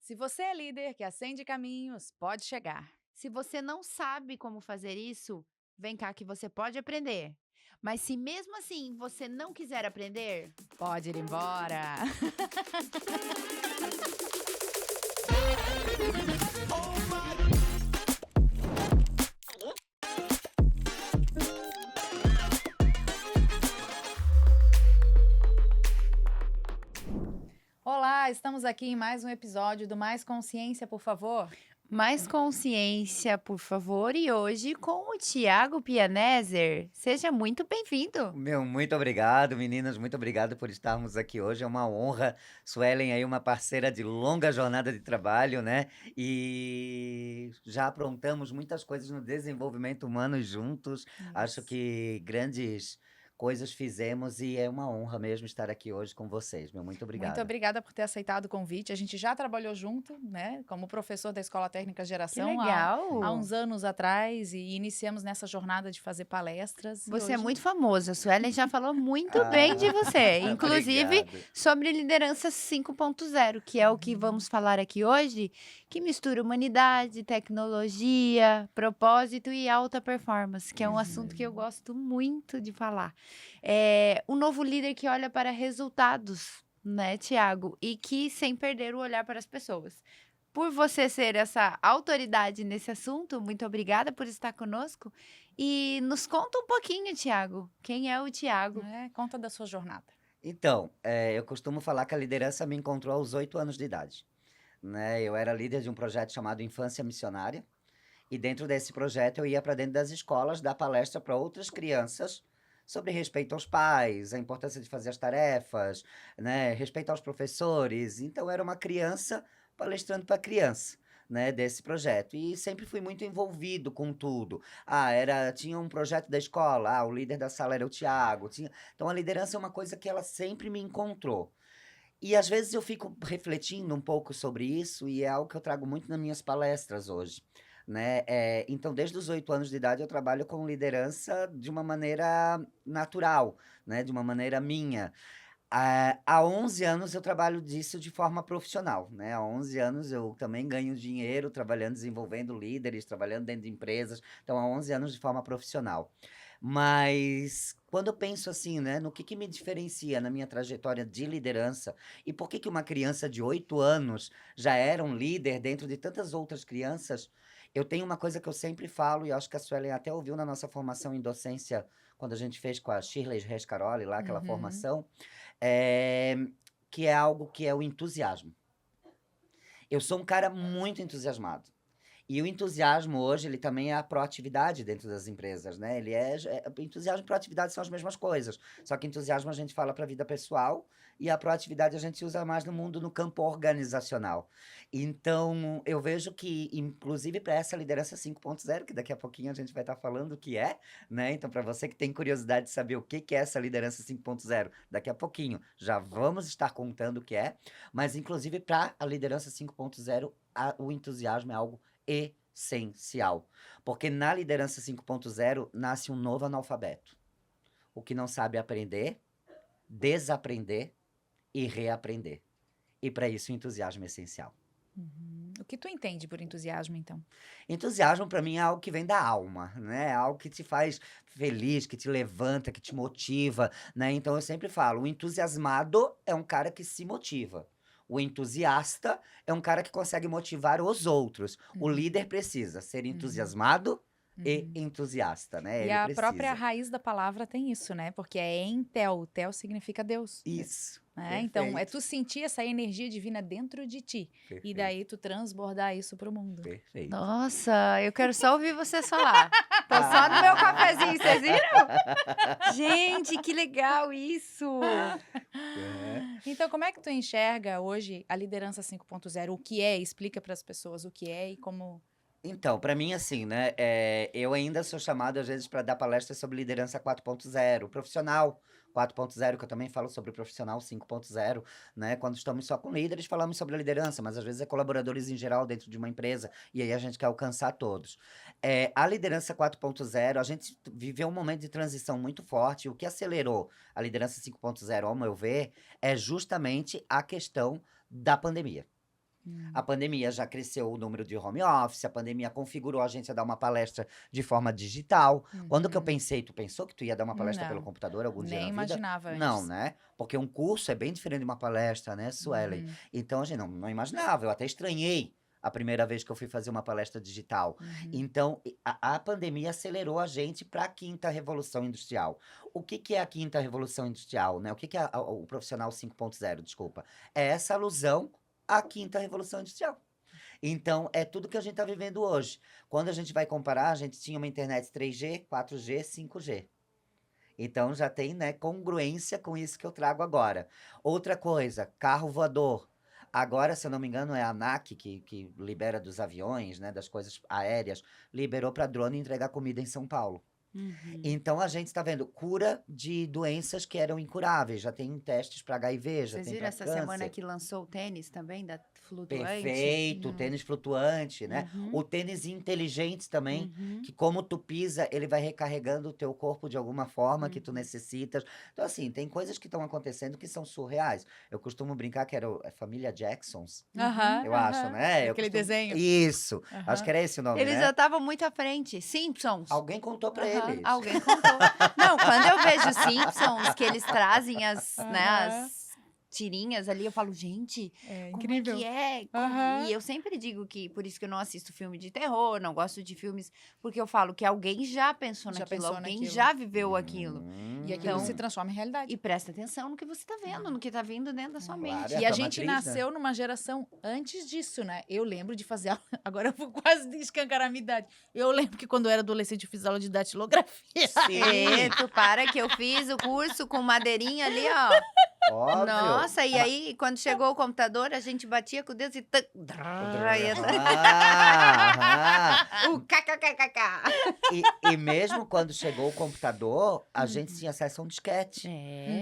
Se você é líder que acende caminhos, pode chegar. Se você não sabe como fazer isso, vem cá que você pode aprender. Mas se mesmo assim você não quiser aprender, Pode ir embora. Olá, estamos aqui em mais um episódio do Mais Consciência, por favor. mais consciência, por favor. E hoje com o Tiago Pianeser. Seja muito bem-vindo. Muito obrigado, meninas, muito obrigado por estarmos aqui hoje. É uma honra. Suelen aí, uma parceira de longa jornada de trabalho, né? E já aprontamos muitas coisas no desenvolvimento humano juntos. Acho Isso. que grandes coisas fizemos e é uma honra mesmo estar aqui hoje com vocês. Muito Muito obrigado. obrigada por ter aceitado o convite. A gente já trabalhou junto, né, como professor da Escola Técnica Que Geração há legal! uns anos atrás e iniciamos nessa jornada de fazer palestras e Você é hoje muito famoso. A Suelen já falou muito bem de Ah, você, inclusive obrigado. sobre liderança 5.0, que é o que vamos falar aqui hoje, que mistura humanidade, tecnologia, propósito e alta performance, que é um Isso assunto que eu mesmo. gosto muito de falar. É um novo líder que olha para resultados, né, Tiago? E que sem perder o olhar para as pessoas. Por você ser essa autoridade nesse assunto, muito obrigada por estar conosco. E nos conta um pouquinho, Tiago. Quem é o Tiago? conta da sua jornada. Então, eu costumo falar que a liderança me encontrou aos 8 anos de idade, né? Eu era líder de um projeto chamado Infância Missionária, e dentro desse projeto eu ia para dentro das escolas dar palestra para outras crianças sobre respeito aos pais, a importância de fazer as tarefas, né, respeito aos professores. Então era uma criança palestrando para criança, né, desse projeto. E sempre fui muito envolvido com tudo. Tinha um projeto da escola, o líder da sala era o Tiago, então a liderança é uma coisa que ela sempre me encontrou. E às vezes eu fico refletindo um pouco sobre isso e é algo que eu trago muito nas minhas palestras hoje, né? Então, desde os 8 anos de idade, eu trabalho com liderança de uma maneira natural, né? De uma maneira minha. Há 11 anos eu trabalho disso de forma profissional, né? Há 11 anos eu também ganho dinheiro trabalhando, desenvolvendo líderes, trabalhando dentro de empresas. Então, há 11 anos de forma profissional. Mas quando eu penso assim, né, no que me diferencia na minha trajetória de liderança e por que uma criança de 8 anos já era um líder dentro de tantas outras crianças, eu tenho uma coisa que eu sempre falo e acho que a Suelen até ouviu na nossa formação em docência, quando a gente fez com a Shirley Rescaroli lá, aquela Uhum. formação, eh, que é algo que é o entusiasmo. Eu sou um cara muito entusiasmado. E o entusiasmo hoje, ele também é a proatividade dentro das empresas, né? Entusiasmo e proatividade são as mesmas coisas. Só que entusiasmo a gente fala para a vida pessoal e a proatividade a gente usa mais no mundo, no campo organizacional. Então, eu vejo que, inclusive para essa liderança 5.0, que daqui a pouquinho a gente vai estar falando o que é, né? Então, para você que tem curiosidade de saber o que é essa liderança 5.0, daqui a pouquinho já vamos estar contando o que é, mas inclusive para a liderança 5.0, o entusiasmo é algo essencial. Porque na liderança 5.0 nasce um novo analfabeto. O que não sabe aprender, desaprender e reaprender. E para isso o entusiasmo é essencial. Uhum. O que tu entende por entusiasmo, então? Entusiasmo para mim é algo que vem da alma, né? É algo que te faz feliz, que te levanta, que te motiva, né? Então eu sempre falo, o entusiasmado é um cara que se motiva. O entusiasta é um cara que consegue motivar os outros. O Uhum. líder precisa ser Uhum. entusiasmado e Uhum. entusiasta, né? E Ele a própria precisa. raiz da palavra tem isso, né? Porque é entel. Tel significa Deus. Isso. Né? Então, é Perfeito. tu sentir essa energia divina dentro de ti. E Perfeito. daí tu transbordar isso pro mundo. Perfeito. Nossa, eu quero só ouvir vocês falar. Tô só no meu cafezinho, vocês viram? Gente, que legal isso! É. Então, como é que tu enxerga hoje a liderança 5.0? O que é? Explica para as pessoas o que é e como. Então, para mim, assim, né, eu ainda sou chamado, às vezes, para dar palestras sobre liderança 4.0, profissional 4.0, que eu também falo sobre o profissional 5.0, né? Quando estamos só com líderes, falamos sobre a liderança, mas às vezes é colaboradores em geral dentro de uma empresa, e aí a gente quer alcançar todos. A liderança 4.0, a gente viveu um momento de transição muito forte, e o que acelerou a liderança 5.0, ao meu ver, é justamente a questão da pandemia. A pandemia já cresceu o número de home office, a pandemia configurou a gente a dar uma palestra de forma digital. Quando que eu pensei? Tu pensou que tu ia dar uma palestra pelo Não, computador algum dia nem na vida? imaginava Não, antes. né? Porque um curso é bem diferente de uma palestra, né, Suelen? Uhum, Então a gente não imaginava, eu até estranhei a primeira vez que eu fui fazer uma palestra digital. uhum. Então, a pandemia acelerou a gente para a quinta revolução industrial. O que, que é a quinta revolução industrial, né? O que, que é o profissional 5.0, desculpa? É essa alusão à quinta revolução industrial. Então, é tudo que a gente está vivendo hoje. Quando a gente vai comparar, a gente tinha uma internet 3G, 4G, 5G. Então já tem, né, congruência com isso que eu trago agora. Outra coisa, carro voador. Agora, se eu não me engano, é a ANAC que libera dos aviões, né, das coisas aéreas, liberou para drone entregar comida em São Paulo. Então a gente está vendo cura de doenças que eram incuráveis. Já tem testes para HIV, já Vocês tem viram para essa semana câncer. que lançou o tênis também, da flutuante? Perfeito, tênis flutuante, né? O tênis inteligente também, que como tu pisa, ele vai recarregando o teu corpo de alguma forma que tu necessitas. Então, assim, tem coisas que estão acontecendo que são surreais. Eu costumo brincar que era a família Jacksons, Aham, eu acho, né? Eu Aquele costumo... desenho. Isso, acho Aham. que era esse o nome, Eles já né? estavam muito à frente. Simpsons. Alguém contou pra Aham. eles. Alguém contou. Não, quando eu vejo Simpsons, que eles trazem né, Aham. as tirinhas ali, eu falo, gente, É como incrível. é que é? Aham. E eu sempre digo que, por isso que eu não assisto filme de terror, não gosto de filmes, porque eu falo que alguém já pensou Já naquilo, pensou alguém naquilo. já viveu aquilo. E aquilo se Então, transforma em realidade. E presta atenção no que você tá vendo, no que tá vindo dentro da sua Claro, mente. é E a tua gente matriz, né? nasceu numa geração antes disso, né? Eu lembro de fazer aula. Agora eu vou quase escancarar a minha idade. Eu lembro que quando eu era adolescente eu fiz aula de datilografia. Sim, Tu para que eu fiz o curso com madeirinha ali, ó. óbvio. Nossa, e aí, quando chegou o computador, a gente batia com o dedo e... Aham. O kkkk. E mesmo quando chegou o computador, a gente tinha acesso a um disquete.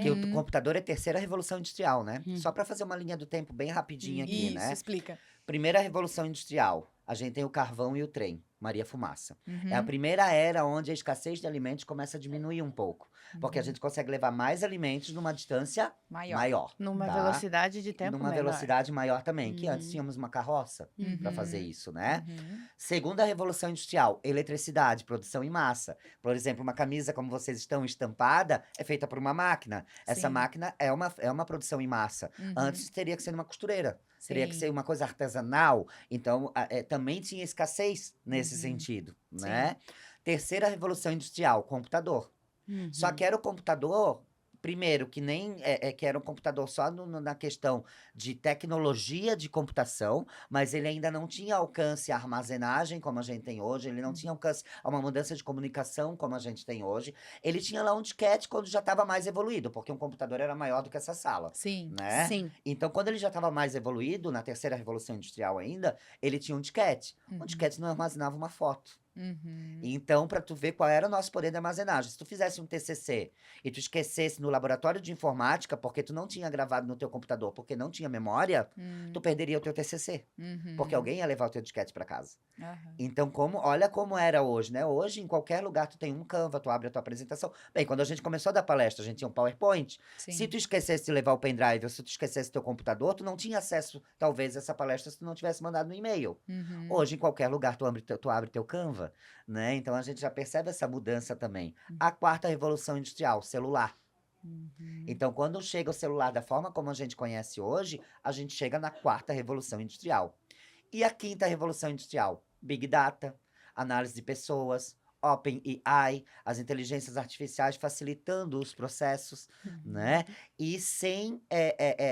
Que o Uhum. computador é a terceira revolução industrial, né? Só para fazer uma linha do tempo bem rapidinho aqui, Isso, né? explica. Primeira revolução industrial, a gente tem o carvão e o trem, Maria Fumaça. É a Uhum. primeira era onde a escassez de alimentos começa a diminuir um pouco. Porque a gente consegue levar mais alimentos numa distância maior. Numa tá? velocidade de tempo Numa menor. velocidade maior também, que antes tínhamos uma carroça para fazer isso, né? Segunda revolução industrial, eletricidade, produção em massa. Por exemplo, uma camisa como vocês estão estampada é feita por uma máquina. Essa Sim. máquina é uma produção em massa. Antes teria que ser numa costureira. Teria que Sim. ser uma coisa artesanal. Então, também tinha escassez nesse sentido, né? Terceira revolução industrial, computador. Só que era o computador, primeiro, que nem que era um computador só na questão de tecnologia de computação, mas ele ainda não tinha alcance à armazenagem como a gente tem hoje, ele não tinha alcance a uma mudança de comunicação como a gente tem hoje. Ele tinha lá um disquete quando já estava mais evoluído, porque um computador era maior do que essa sala. Sim. Né? Sim. Então, quando ele já estava mais evoluído, na terceira revolução industrial ainda, ele tinha um disquete. Um disquete não armazenava uma foto. Então, para tu ver qual era o nosso poder de armazenagem. Se tu fizesse um TCC e tu esquecesse no laboratório de informática, porque tu não tinha gravado no teu computador, porque não tinha memória, tu perderia o teu TCC. Porque alguém ia levar o teu disquete para casa. Então, olha como era hoje, né? Hoje, em qualquer lugar, tu tem um Canva, tu abre a tua apresentação. Bem, quando a gente começou a dar palestra, a gente tinha um PowerPoint. Sim. Se tu esquecesse de levar o pendrive ou se tu esquecesse teu computador, tu não tinha acesso, talvez, a essa palestra se tu não tivesse mandado no e-mail. Hoje, em qualquer lugar, tu abre teu Canva, né? Então, a gente já percebe essa mudança também. A quarta revolução industrial, celular. Então, quando chega o celular da forma como a gente conhece hoje, a gente chega na quarta revolução industrial. E a quinta revolução industrial? Big Data, análise de pessoas, Open AI, as inteligências artificiais facilitando os processos, né? E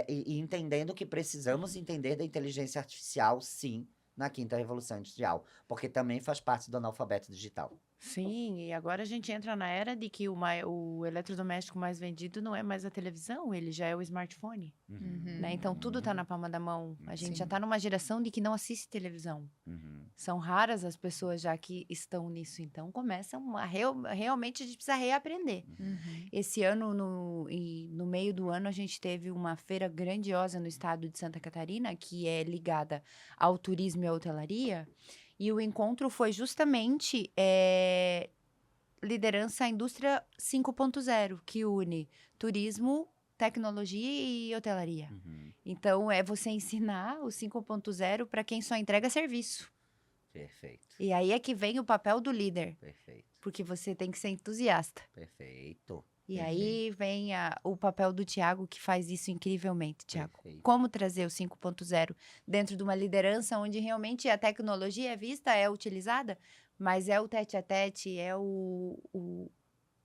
e entendendo que precisamos entender da inteligência artificial, sim, na quinta revolução industrial, porque também faz parte do analfabeto digital. Sim, e agora a gente entra na era de que o eletrodoméstico mais vendido não é mais a televisão, ele já é o smartphone, né? Então tudo tá na palma da mão. A gente já Sim. tá numa geração de que não assiste televisão. São raras as pessoas já que estão nisso, então começam realmente a gente precisa reaprender. Esse ano, no meio do ano, a gente teve uma feira grandiosa no estado de Santa Catarina, que é ligada ao turismo e à hotelaria, e o encontro foi justamente liderança à indústria 5.0, que une turismo, tecnologia e hotelaria. Uhum. Então, é você ensinar o 5.0 para quem só entrega serviço. Perfeito, E aí é que vem o papel do líder, perfeito, porque você tem que ser entusiasta. perfeito, E perfeito, aí vem o papel do Tiago, que faz isso incrivelmente, Tiago. perfeito. Como trazer o 5.0 dentro de uma liderança onde realmente a tecnologia é vista, é utilizada, mas é o tete a tete, é o O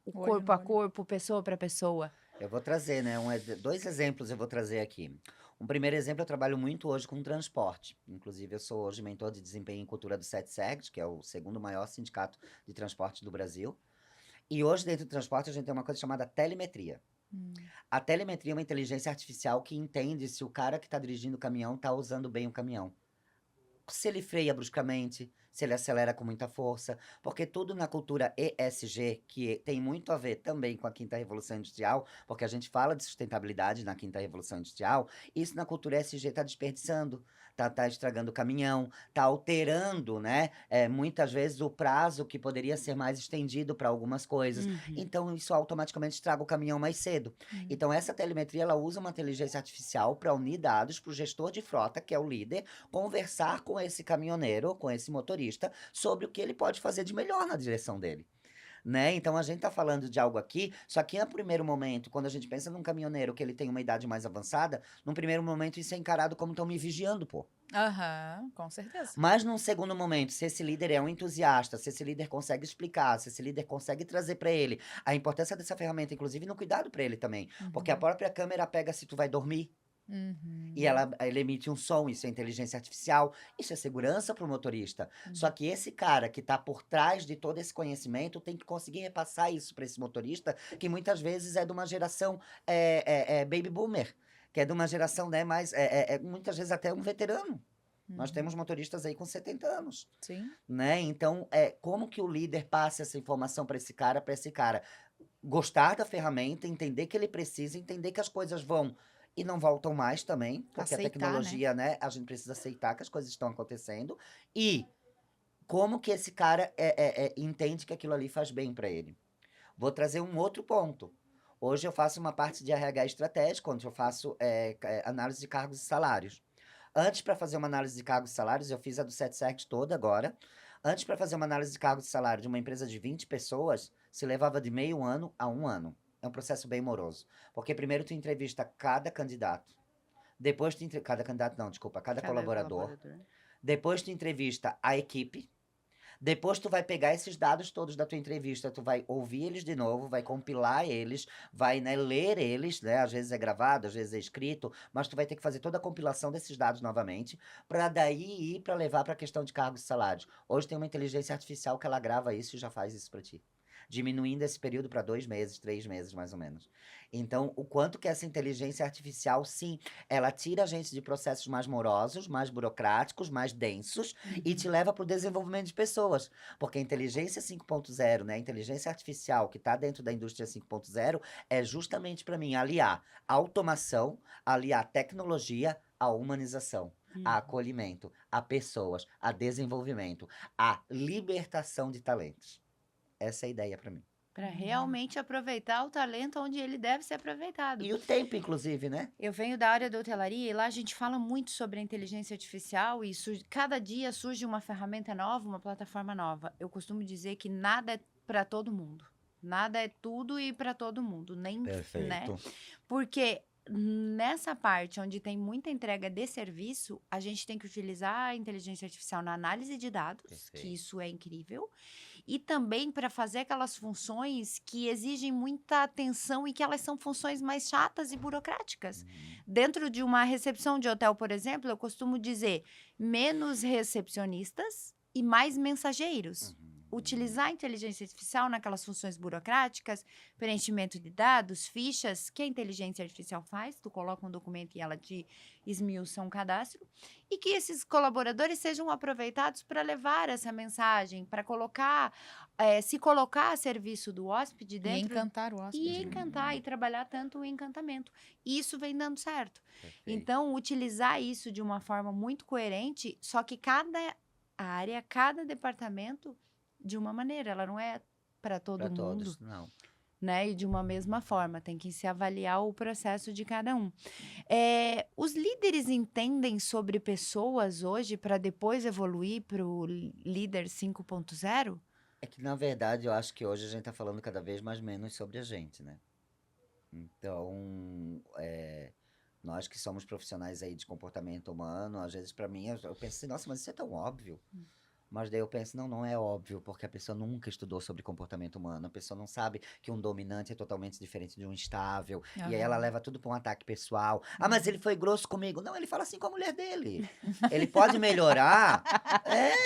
olho corpo no a olho. corpo, pessoa para pessoa. Eu vou trazer, né, dois exemplos eu vou trazer aqui. Um primeiro exemplo, eu trabalho muito hoje com transporte. Inclusive, eu sou hoje mentor de desempenho e cultura do SETSEG, que é o segundo maior sindicato de transporte do Brasil. E hoje, dentro do transporte, a gente tem uma coisa chamada telemetria. A telemetria é uma inteligência artificial que entende se o cara que está dirigindo o caminhão está usando bem o caminhão. Se ele freia bruscamente, se ele acelera com muita força, porque tudo na cultura ESG, que tem muito a ver também com a quinta revolução industrial, porque a gente fala de sustentabilidade na quinta revolução industrial, isso na cultura ESG está desperdiçando, tá estragando o caminhão, tá alterando, né, muitas vezes o prazo que poderia ser mais estendido para algumas coisas. Então isso automaticamente estraga o caminhão mais cedo. Então essa telemetria ela usa uma inteligência artificial para unir dados para o gestor de frota, que é o líder, conversar com esse caminhoneiro, com esse motorista, sobre o que ele pode fazer de melhor na direção dele. Né? Então a gente tá falando de algo aqui, só que no primeiro momento, quando a gente pensa num caminhoneiro que ele tem uma idade mais avançada, num primeiro momento isso é encarado como estão me vigiando, pô. Aham, com certeza. Mas num segundo momento, se esse líder é um entusiasta, se esse líder consegue explicar, se esse líder consegue trazer para ele a importância dessa ferramenta, inclusive no cuidado para ele também, porque a própria câmera pega se tu vai dormir. E ele emite um som, isso é inteligência artificial, isso é segurança para o motorista. Só que esse cara que está por trás de todo esse conhecimento tem que conseguir repassar isso para esse motorista, que muitas vezes é de uma geração baby boomer, que é de uma geração, né, mais, muitas vezes até um veterano. Nós temos motoristas aí com 70 anos, Sim. né? Então, como que o líder passa essa informação para esse cara gostar da ferramenta, entender que ele precisa, entender que as coisas vão e não voltam mais também, porque a Aceitar, né? tecnologia, né, a gente precisa aceitar que as coisas estão acontecendo, e como que esse cara entende que aquilo ali faz bem para ele. Vou trazer um outro ponto. Hoje eu faço uma parte de RH estratégico, onde eu faço análise de cargos e salários. Antes, para fazer uma análise de cargos e salários, eu fiz a do SETSEG toda agora. Antes, para fazer uma análise de cargos e salário de uma empresa de 20 pessoas, se levava de meio ano a 1 ano. É um processo bem moroso. Porque primeiro tu entrevista cada candidato. Depois tu cada candidato não, desculpa, cada colaborador. Depois tu entrevista a equipe. Depois tu vai pegar esses dados todos da tua entrevista, tu vai ouvir eles de novo, vai compilar eles, vai, né, ler eles, né? Às vezes é gravado, às vezes é escrito, mas tu vai ter que fazer toda a compilação desses dados novamente, para daí ir para levar para a questão de cargos e salários. Hoje tem uma inteligência artificial que ela grava isso e já faz isso para ti. Diminuindo esse período para 2 meses, 3 meses, mais ou menos. Então, o quanto que essa inteligência artificial, sim, ela tira a gente de processos mais morosos, mais burocráticos, mais densos, e te leva para o desenvolvimento de pessoas. Porque a inteligência 5.0, né, a inteligência artificial que está dentro da indústria 5.0, é justamente para mim aliar a automação, aliar a tecnologia à humanização, a acolhimento, a pessoas, a desenvolvimento, a libertação de talentos. Essa é a ideia para mim. Para realmente aproveitar o talento onde ele deve ser aproveitado. E o tempo, inclusive, né? Eu venho da área da hotelaria e lá a gente fala muito sobre a inteligência artificial e cada dia surge uma ferramenta nova, uma plataforma nova. Eu costumo dizer que nada é para todo mundo. Nada é tudo e para todo mundo, nem, né? Perfeito. Porque nessa parte onde tem muita entrega de serviço, a gente tem que utilizar a inteligência artificial na análise de dados, que Perfeito. isso é incrível, e também para fazer aquelas funções que exigem muita atenção e que elas são funções mais chatas e burocráticas. Dentro de uma recepção de hotel, por exemplo, eu costumo dizer menos recepcionistas e mais mensageiros. Utilizar a inteligência artificial naquelas funções burocráticas, preenchimento de dados, fichas, que a inteligência artificial faz, tu coloca um documento e ela te esmiuça um cadastro, e que esses colaboradores sejam aproveitados para levar essa mensagem, para se colocar a serviço do hóspede E dentro... encantar o hóspede. E encantar, e trabalhar tanto o encantamento. E isso vem dando certo. Perfeito. Então, utilizar isso de uma forma muito coerente, só que cada área, cada departamento, de uma maneira, ela não é para todo Pra mundo. todos, não. né? E de uma mesma forma, tem que se avaliar o processo de cada um. Os líderes entendem sobre pessoas hoje para depois evoluir para o líder 5.0? É que, na verdade, eu acho que hoje a gente tá falando cada vez mais menos sobre a gente, né? Então, nós que somos profissionais aí de comportamento humano, às vezes pra mim, eu penso assim, nossa, mas isso é tão óbvio. Mas daí eu penso, não, não é óbvio, porque a pessoa nunca estudou sobre comportamento humano, a pessoa não sabe que um dominante é totalmente diferente de um instável, e aí ela Aham. leva tudo pra um ataque pessoal. Ah, mas ele foi grosso comigo. Não, ele fala assim com a mulher dele. Ele pode melhorar,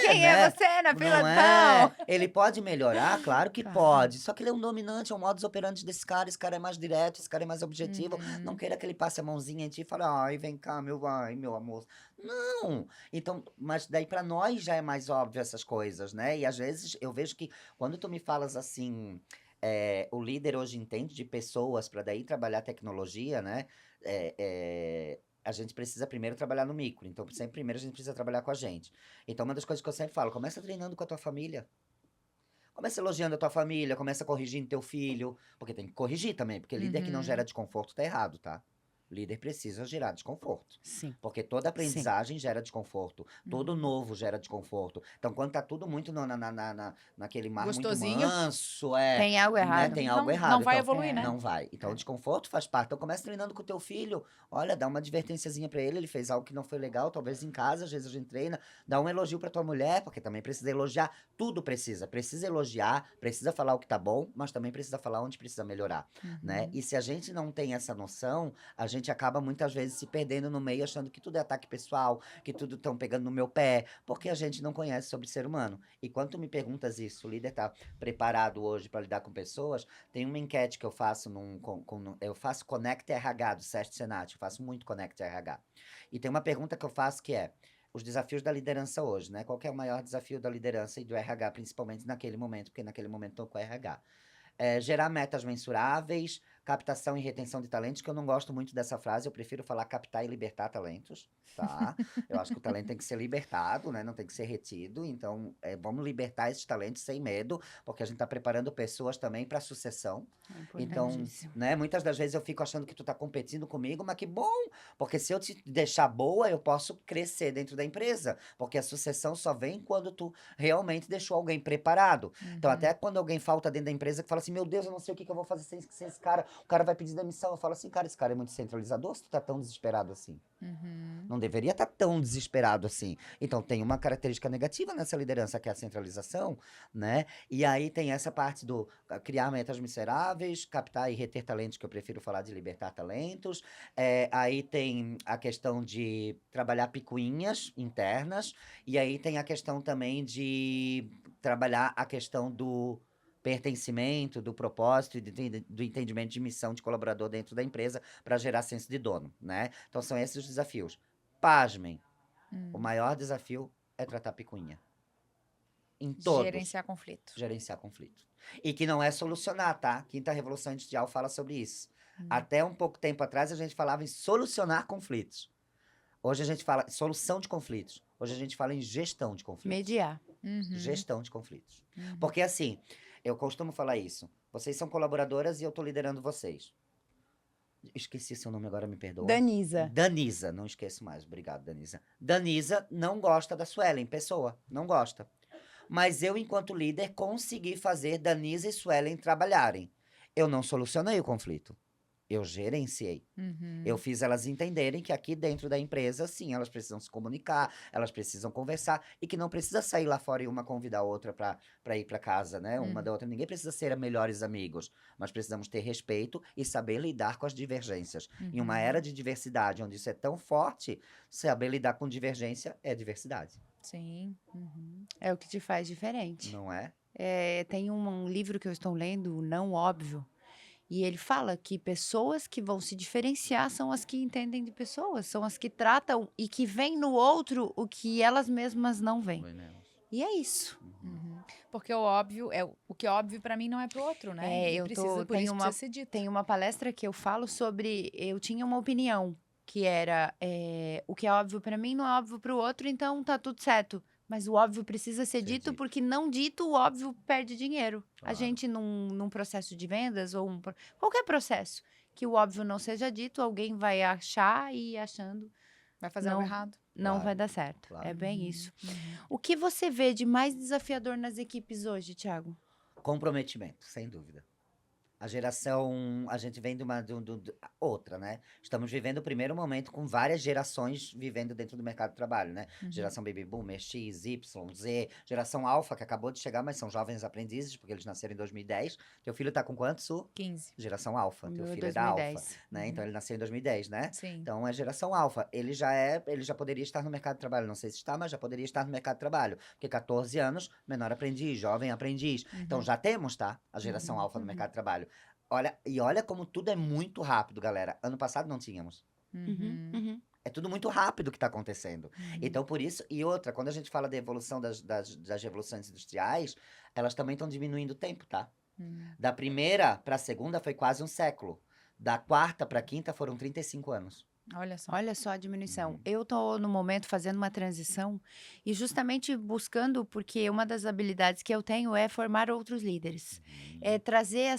Quem é né? você na fila Não do é? pão? Ele pode melhorar? Claro que Claro. pode. Só que ele é um dominante, é um modus operandi desse cara. Esse cara é mais direto, esse cara é mais objetivo. Não Uhum. queira que ele passe a mãozinha em ti e fale, ai, vem cá, meu amor. Não. Então, mas daí pra nós já é mais óbvio essas coisas, né? E às vezes eu vejo que quando tu me falas assim, o líder hoje entende de pessoas pra daí trabalhar tecnologia, né? A gente precisa primeiro trabalhar no micro. Então, sempre primeiro a gente precisa trabalhar com a gente. Então, uma das coisas que eu sempre falo, começa treinando com a tua família. Começa elogiando a tua família, começa corrigindo teu filho, porque tem que corrigir também, porque líder que não gera Uhum. desconforto tá errado, tá? Líder precisa gerar desconforto. Sim. Porque toda Sim. aprendizagem gera desconforto, todo Uhum. novo gera desconforto. Então, quando tá tudo muito naquele mar muito Gostosinho. manso, Tem algo né, errado. tem algo Não errado. vai Então, evoluir, né? não vai. Então, o desconforto faz parte. Então, começa treinando com o teu filho. Olha, dá uma advertênciazinha pra ele fez algo que não foi legal, talvez em casa, às vezes a gente treina. Dá um elogio pra tua mulher, porque também precisa elogiar. Tudo precisa. Precisa elogiar, precisa falar o que tá bom, mas também precisa falar onde precisa melhorar, né? Uhum. E se a gente não tem essa noção, a gente acaba muitas vezes se perdendo no meio, achando que tudo é ataque pessoal, que tudo estão pegando no meu pé, porque a gente não conhece sobre ser humano. E quando tu me perguntas isso, o líder tá preparado hoje para lidar com pessoas, tem uma enquete que eu faço eu faço Connect RH do SESC Senat, eu faço muito Connect RH. E tem uma pergunta que eu faço que é os desafios da liderança hoje, né? Qual que é o maior desafio da liderança e do RH, principalmente naquele momento, porque naquele momento estou com o RH. Gerar metas mensuráveis, captação e retenção de talentos, que eu não gosto muito dessa frase, eu prefiro falar captar e libertar talentos, tá? Eu acho que o talento tem que ser libertado, né? Não tem que ser retido. Então, vamos libertar esses talentos sem medo, porque a gente está preparando pessoas também para sucessão. É Então, importantíssimo. né? Muitas das vezes eu fico achando que tu tá competindo comigo, mas que bom, porque se eu te deixar boa, eu posso crescer dentro da empresa, porque a sucessão só vem quando tu realmente deixou alguém preparado. Então, até Uhum. quando alguém falta dentro da empresa que fala assim, meu Deus, eu não sei o que que eu vou fazer sem esse cara, o cara vai pedir demissão. Eu falo assim, cara, esse cara é muito centralizador, se tu tá tão desesperado assim. Uhum. Não deveria estar tão desesperado assim. Então, tem uma característica negativa nessa liderança, que é a centralização, né? E aí tem essa parte do criar metas miseráveis, captar e reter talentos, que eu prefiro falar de libertar talentos. Aí tem a questão de trabalhar picuinhas internas, e aí tem a questão também de trabalhar a questão do pertencimento, do propósito e do entendimento de missão de colaborador dentro da empresa para gerar senso de dono, né? Então são esses os desafios. Pasmem, o maior desafio é tratar picuinha. Em todos, Gerenciar conflito. gerenciar conflito. E que não é solucionar, tá? Quinta Revolução Industrial fala sobre isso. Até um pouco tempo atrás a gente falava em solucionar conflitos. Hoje a gente fala em solução de conflitos. Hoje a gente fala em gestão de conflitos. Mediar. Uhum. Gestão de conflitos. Uhum. Porque assim, eu costumo falar isso. Vocês são colaboradoras e eu tô liderando vocês. Esqueci seu nome agora, me perdoa. Danisa. Danisa, não esqueço mais. Obrigado, Danisa. Danisa não gosta da Suelen, pessoa, não gosta. Mas eu, enquanto líder, consegui fazer Danisa e Suelen trabalharem. Eu não solucionei o conflito. Eu gerenciei. Uhum. Eu fiz elas entenderem que aqui dentro da empresa, sim, elas precisam se comunicar, elas precisam conversar e que não precisa sair lá fora e uma convidar a outra para ir para casa, né? Uma da outra. Ninguém precisa ser melhores amigos, mas precisamos ter respeito e saber lidar com as divergências. Em uma era de diversidade, onde isso é tão forte, saber lidar com divergência é diversidade, Sim. Uhum. É o que te faz diferente. não é? Tem um livro que eu estou lendo, O Não Óbvio, e ele fala que pessoas que vão se diferenciar são as que entendem de pessoas, são as que tratam e que veem no outro o que elas mesmas não veem. E é isso. Uhum. Porque o óbvio o que é óbvio pra mim não é pro outro, né? E precisa, por isso precisa ser dito. Tem uma palestra que eu falo sobre, eu tinha uma opinião que era, o que é óbvio pra mim não é óbvio pro outro, então tá tudo certo. Mas o óbvio precisa ser Ser dito, dito. porque não dito, o óbvio perde dinheiro. A Claro. gente, num processo de vendas, ou qualquer processo, que o óbvio não seja dito, alguém vai achar e achando Vai fazer algo não, errado. não vai Claro, dar certo. É claro. bem Uhum, isso. uhum. O que você vê de mais desafiador nas equipes hoje, Thiago? Comprometimento, sem dúvida. A geração, a gente vem de uma outra, né? Estamos vivendo o primeiro momento com várias gerações vivendo dentro do mercado de trabalho, né? Uhum. Geração Baby Boomer, X, Y, Z, geração Alpha, que acabou de chegar, mas são jovens aprendizes, porque eles nasceram em 2010. Teu filho tá com quanto, Su? 15. Geração Alpha, O teu meu é filho é da Alpha, 2010. né? Então Uhum. ele nasceu em 2010, né? Sim. Então é geração Alpha. Ele já poderia estar no mercado de trabalho. Não sei se está, mas já poderia estar no mercado de trabalho. Porque 14 anos, menor aprendiz, jovem aprendiz. Então Uhum. já temos, tá? A geração Uhum, Alpha no uhum. mercado de trabalho. Olha como tudo é muito rápido, galera. Ano passado não tínhamos. Uhum, Uhum. uhum. É tudo muito rápido que está acontecendo. Uhum. Então, por isso, e outra, quando a gente fala da evolução das revoluções industriais, elas também estão diminuindo o tempo, tá? Uhum. Da primeira para a segunda foi quase um século. Da quarta para a quinta foram 35 anos. Olha só. Olha só a diminuição. Uhum. Eu tô no momento fazendo uma transição e justamente buscando, porque uma das habilidades que eu tenho é formar outros líderes. É trazer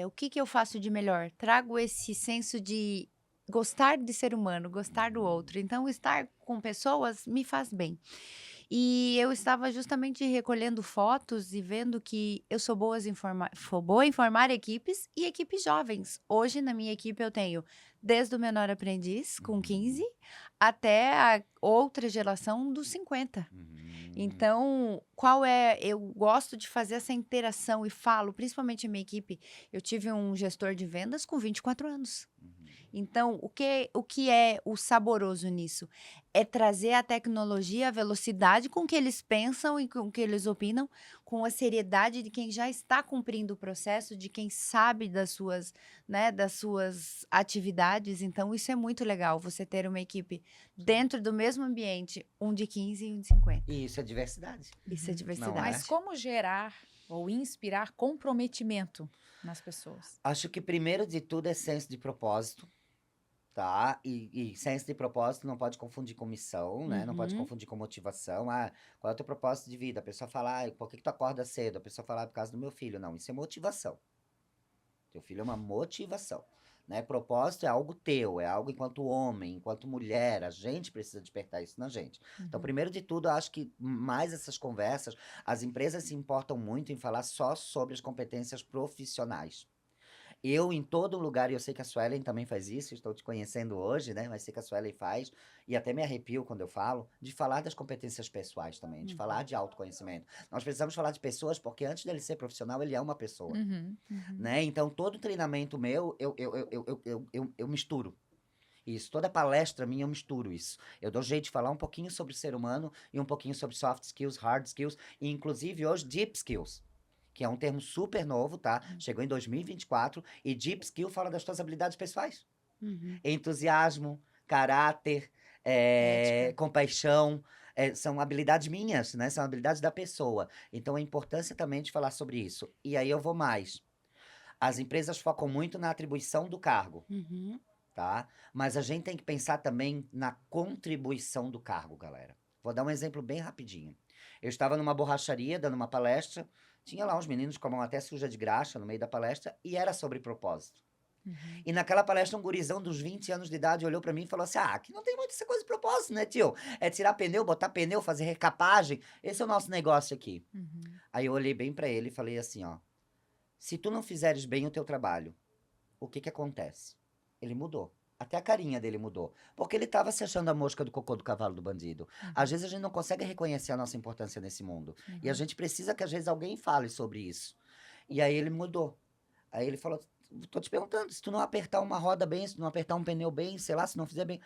o que eu faço de melhor? Trago esse senso de gostar de ser humano, gostar do outro. Então, estar com pessoas me faz bem. E eu estava justamente recolhendo fotos e vendo que eu sou sou boa em formar equipes e equipes jovens. Hoje, na minha equipe, eu tenho desde o menor aprendiz, com 15, até a outra geração dos 50. Uhum. Então, eu gosto de fazer essa interação e falo, principalmente a minha equipe, eu tive um gestor de vendas com 24 anos. Uhum. Então, o que é o saboroso nisso? É trazer a tecnologia, a velocidade com que eles pensam e com que eles opinam, com a seriedade de quem já está cumprindo o processo, de quem sabe das suas atividades. Então, isso é muito legal, você ter uma equipe dentro do mesmo ambiente, um de 15 e um de 50. E isso é diversidade. Isso é Uhum. diversidade. Não é? Mas como gerar ou inspirar comprometimento nas pessoas? Acho que primeiro de tudo é senso de propósito, tá? E senso de propósito não pode confundir com missão, né? Não pode Uhum. confundir com motivação. Ah, qual é o teu propósito de vida? A pessoa fala, ah, por que tu acorda cedo? A pessoa fala, ah, por causa do meu filho. Não, isso é motivação. Teu filho é uma motivação, né? Propósito é algo teu, é algo enquanto homem, enquanto mulher. A gente precisa despertar isso na gente. Então, Uhum. primeiro de tudo, eu acho que mais essas conversas, as empresas se importam muito em falar só sobre as competências profissionais. Eu, em todo lugar, e eu sei que a Suelen também faz isso, estou te conhecendo hoje, né? Mas sei que a Suelen faz, e até me arrepio quando eu falo, de falar das competências pessoais também, de falar de autoconhecimento. Nós precisamos falar de pessoas, porque antes dele ser profissional, ele é uma pessoa, Uhum. Uhum. né? Então, todo treinamento meu, eu misturo isso. Toda palestra minha, eu misturo isso. Eu dou jeito de falar um pouquinho sobre o ser humano e um pouquinho sobre soft skills, hard skills, e inclusive hoje, deep skills. Que é um termo super novo, tá? Chegou em 2024 e Deep Skill fala das tuas habilidades pessoais. Uhum. Entusiasmo, caráter, Ética. compaixão, são habilidades minhas, né? São habilidades da pessoa. Então, a importância também de falar sobre isso. E aí eu vou mais. As empresas focam muito na atribuição do cargo, Uhum. tá? Mas a gente tem que pensar também na contribuição do cargo, galera. Vou dar um exemplo bem rapidinho. Eu estava numa borracharia dando uma palestra, tinha lá uns meninos com a mão até suja de graxa no meio da palestra e era sobre propósito. Uhum. E naquela palestra um gurizão dos 20 anos de idade olhou pra mim e falou assim: "Ah, aqui não tem muito essa coisa de propósito, né, tio? É tirar pneu, botar pneu, fazer recapagem. Esse é o nosso negócio aqui." Uhum. Aí eu olhei bem pra ele e falei assim, ó: "Se tu não fizeres bem o teu trabalho, o que que acontece?" Ele mudou. Até a carinha dele mudou. Porque ele estava se achando a mosca do cocô do cavalo do bandido. Às vezes a gente não consegue reconhecer a nossa importância nesse mundo. E a Uhum. gente precisa que às vezes alguém fale sobre isso. E aí ele mudou. Aí ele falou: "Tô te perguntando, se tu não apertar uma roda bem, se tu não apertar um pneu bem, sei lá, se não fizer bem."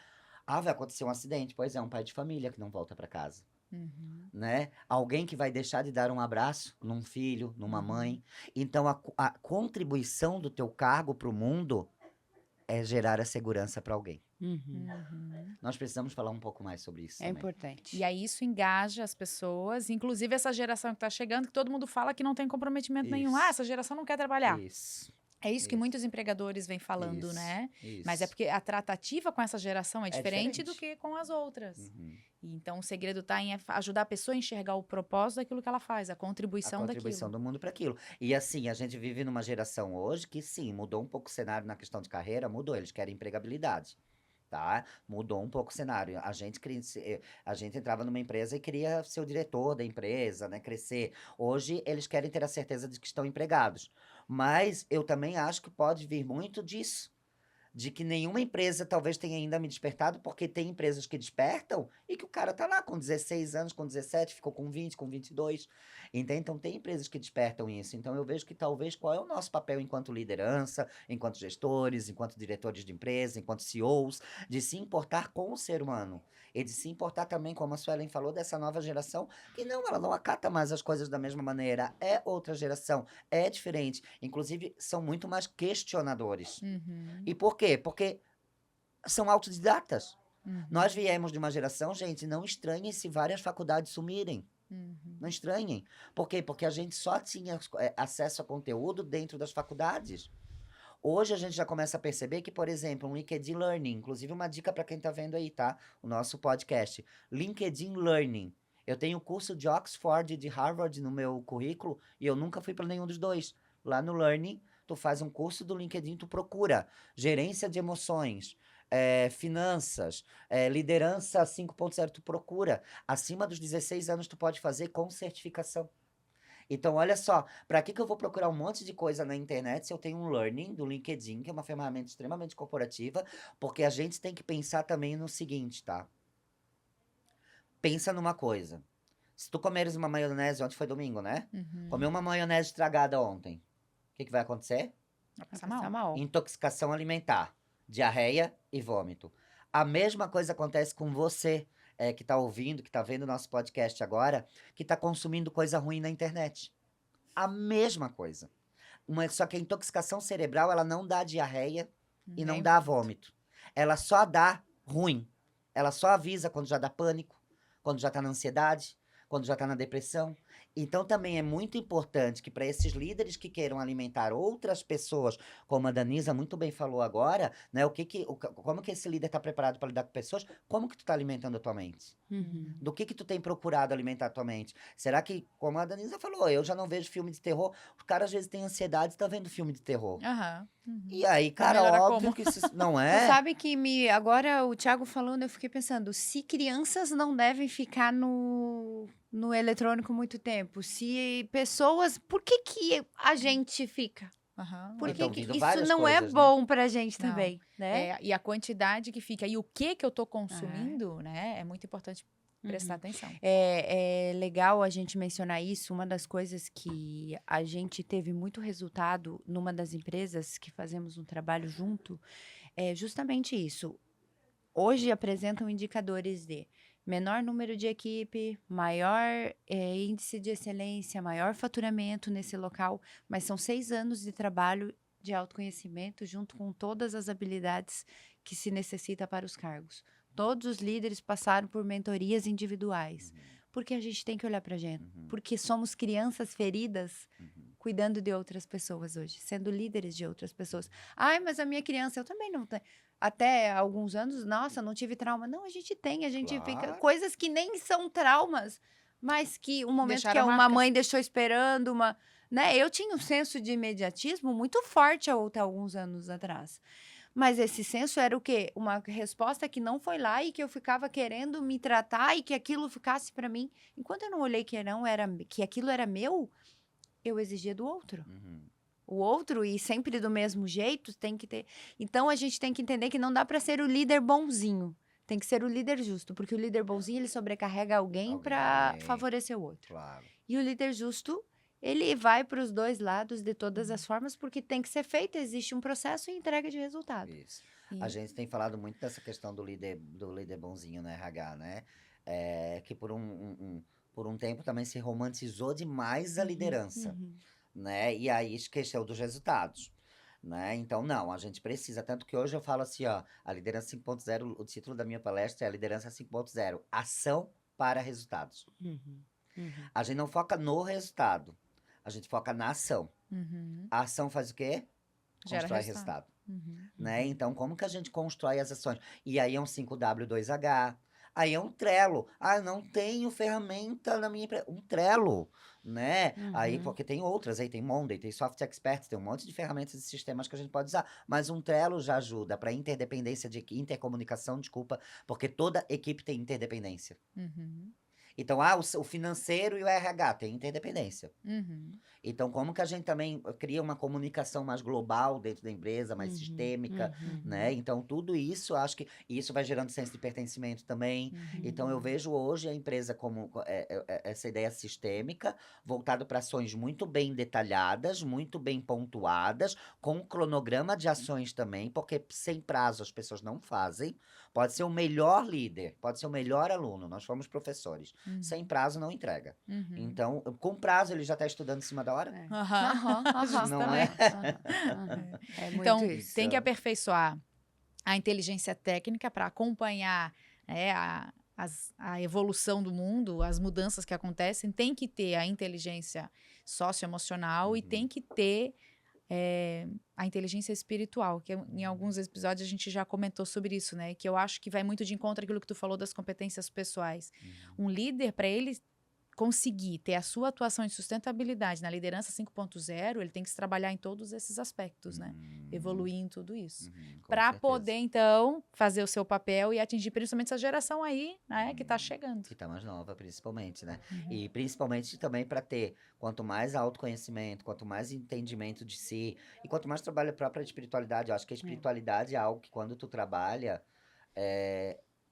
Ah, vai acontecer um acidente. Pois é, um pai de família que não volta para casa. Uhum. Né? Alguém que vai deixar de dar um abraço num filho, numa mãe. Então, a contribuição do teu cargo para o mundo é gerar a segurança para alguém. Uhum. Uhum. Nós precisamos falar um pouco mais sobre isso É também. importante. E aí isso engaja as pessoas, inclusive essa geração que está chegando, que todo mundo fala que não tem comprometimento nenhum. Isso. Ah, essa geração não quer trabalhar. Isso. É isso que Isso. muitos empregadores vêm falando, Isso, né? isso. Mas é porque a tratativa com essa geração é diferente do diferente. que com as outras. Uhum. E então, o segredo está em ajudar a pessoa a enxergar o propósito daquilo que ela faz, a A contribuição contribuição daquilo. do mundo para aquilo. E assim, a gente vive numa geração hoje que sim, mudou um pouco o cenário na questão de carreira, mudou, eles querem empregabilidade. Tá? Mudou um pouco o cenário. A gente entrava numa empresa e queria ser o diretor da empresa, né? Crescer. Hoje eles querem ter a certeza de que estão empregados. Mas eu também acho que pode vir muito disso. De que nenhuma empresa talvez tenha ainda me despertado, porque tem empresas que despertam e que o cara tá lá com 16 anos, com 17, ficou com 20, com 22. Entende? Então tem empresas que despertam isso. Então eu vejo que talvez qual é o nosso papel enquanto liderança, enquanto gestores, enquanto diretores de empresa, enquanto CEOs, de se importar com o ser humano. E de se importar também, como a Suelen falou, dessa nova geração, que não, ela não acata mais as coisas da mesma maneira. É outra geração, é diferente. Inclusive, são muito mais questionadores. Uhum, E por quê? Porque são autodidatas. uhum, Nós viemos de uma geração, gente, não estranhem se várias faculdades sumirem. uhum. Não estranhem. Por quê? Porque a gente só tinha acesso a conteúdo dentro das faculdades. Hoje a gente já começa a perceber que, por exemplo, um LinkedIn Learning, inclusive uma dica para quem está vendo aí, tá? O nosso podcast. LinkedIn Learning. Eu tenho curso de Oxford e de Harvard no meu currículo e eu nunca fui para nenhum dos dois. Lá no Learning, tu faz um curso do LinkedIn, tu procura gerência de emoções, finanças, liderança 5.0, tu procura. Acima dos 16 anos tu pode fazer com certificação. Então, olha só, para que eu vou procurar um monte de coisa na internet se eu tenho um Learning do LinkedIn, que é uma ferramenta extremamente corporativa, porque a gente tem que pensar também no seguinte, tá? Pensa numa coisa. Se tu comeres uma maionese, ontem foi domingo, né? Uhum. Comeu uma maionese estragada ontem, o que vai acontecer? Vai Vai passar passar mal. mal. Intoxicação alimentar, diarreia e vômito. A mesma coisa acontece com você, que está ouvindo, que está vendo o nosso podcast agora, que está consumindo coisa ruim na internet. A mesma coisa. Só que a intoxicação cerebral, ela não dá diarreia e não Nem dá vômito. vômito. Ela só dá ruim. Ela só avisa quando já dá pânico, quando já tá na ansiedade, quando já tá na depressão. Então também é muito importante que para esses líderes que queiram alimentar outras pessoas, como a Danisa muito bem falou agora, né, como que esse líder está preparado para lidar com pessoas? Como que tu tá alimentando a tua mente? Uhum. Do que tu tem procurado alimentar a tua mente? Será que, como a Danisa falou, eu já não vejo filme de terror. Os caras às vezes têm ansiedade e tá vendo filme de terror. Aham. Uhum. E aí, Pra cara, melhorar óbvio como? que isso não Tu é. sabe que agora o Thiago falando, eu fiquei pensando, se crianças não devem ficar no eletrônico muito tempo, se pessoas, por que a gente fica? Aham. Por E que tão que vindo isso várias não é coisas, né? bom pra gente Não. também, né? E a quantidade que fica e o que eu tô consumindo, né? É muito importante prestar atenção. É legal a gente mencionar isso. Uma das coisas que a gente teve muito resultado numa das empresas que fazemos um trabalho junto é justamente isso. Hoje apresentam indicadores de menor número de equipe, maior índice de excelência, maior faturamento nesse local, mas são 6 anos de trabalho de autoconhecimento junto com todas as habilidades que se necessita para os cargos. Todos os líderes passaram por mentorias individuais, porque a gente tem que olhar para a gente, porque somos crianças feridas cuidando de outras pessoas hoje, sendo líderes de outras pessoas. Ai, mas a minha criança, eu também não tenho. Até alguns anos, nossa, não tive trauma. Não, a gente tem, a gente fica. Claro. Coisas que nem são traumas, mas que um momento Deixaram que uma marcas. mãe deixou esperando, né? Eu tinha um senso de imediatismo muito forte até alguns anos atrás. Mas esse senso era o quê? Uma resposta que não foi lá e que eu ficava querendo me tratar e que aquilo ficasse para mim. Enquanto eu não olhei que aquilo era meu, eu exigia do outro. O outro, e sempre do mesmo jeito, tem que ter. Então a gente tem que entender que não dá para ser o líder bonzinho. Tem que ser o líder justo, porque o líder bonzinho ele sobrecarrega alguém para Alguém. favorecer o outro. Claro. E o líder justo, ele vai para os dois lados de todas as formas, porque tem que ser feito, existe um processo e entrega de resultado. Isso. E- A gente tem falado muito dessa questão do líder bonzinho no RH, né? Que por um tempo também se romantizou demais a liderança, né? E aí esqueceu dos resultados, né? Então, não, a gente precisa. Tanto que hoje eu falo assim, ó, a liderança 5.0, o título da minha palestra é a liderança 5.0, ação para resultados. A gente não foca no resultado, a gente foca na ação. Uhum. A ação faz o quê? Gera constrói resultado. resultado. Né? Então, como que a gente constrói as ações? E aí é um 5W2H, aí é um Trello. Ah, não tenho ferramenta na minha empresa. Um Trello, né? Aí, porque tem outras, aí tem Monday, tem Soft Experts, tem um monte de ferramentas e sistemas que a gente pode usar. Mas um Trello já ajuda para interdependência intercomunicação, desculpa, porque toda equipe tem interdependência. Então, o financeiro e o RH têm interdependência. Então, como que a gente também cria uma comunicação mais global dentro da empresa, mais sistêmica, né? Então, tudo isso, acho que isso vai gerando senso de pertencimento também. Então, eu vejo hoje a empresa como essa ideia sistêmica, voltado para ações muito bem detalhadas, muito bem pontuadas, com cronograma de ações também, porque sem prazo as pessoas não fazem. Pode ser o melhor líder, pode ser o melhor aluno, nós fomos professores. Sem prazo não entrega. Então, com prazo ele já está estudando em cima da hora? Não é? É muito Então, isso. tem que aperfeiçoar a inteligência técnica para acompanhar, né, a evolução do mundo, as mudanças que acontecem. Tem que ter a inteligência socioemocional e tem que ter a inteligência espiritual, que em alguns episódios a gente já comentou sobre isso, né? Que eu acho que vai muito de encontro àquilo que tu falou das competências pessoais. Um líder, para ele conseguir ter a sua atuação de sustentabilidade na liderança 5.0, ele tem que se trabalhar em todos esses aspectos, né? Evoluir em tudo isso. Para poder, então, fazer o seu papel e atingir principalmente essa geração aí, né? Que está chegando. Que tá mais nova, principalmente, né? E principalmente também para ter, quanto mais autoconhecimento, quanto mais entendimento de si, e quanto mais trabalho a própria espiritualidade. Eu acho que a espiritualidade é algo que quando tu trabalha,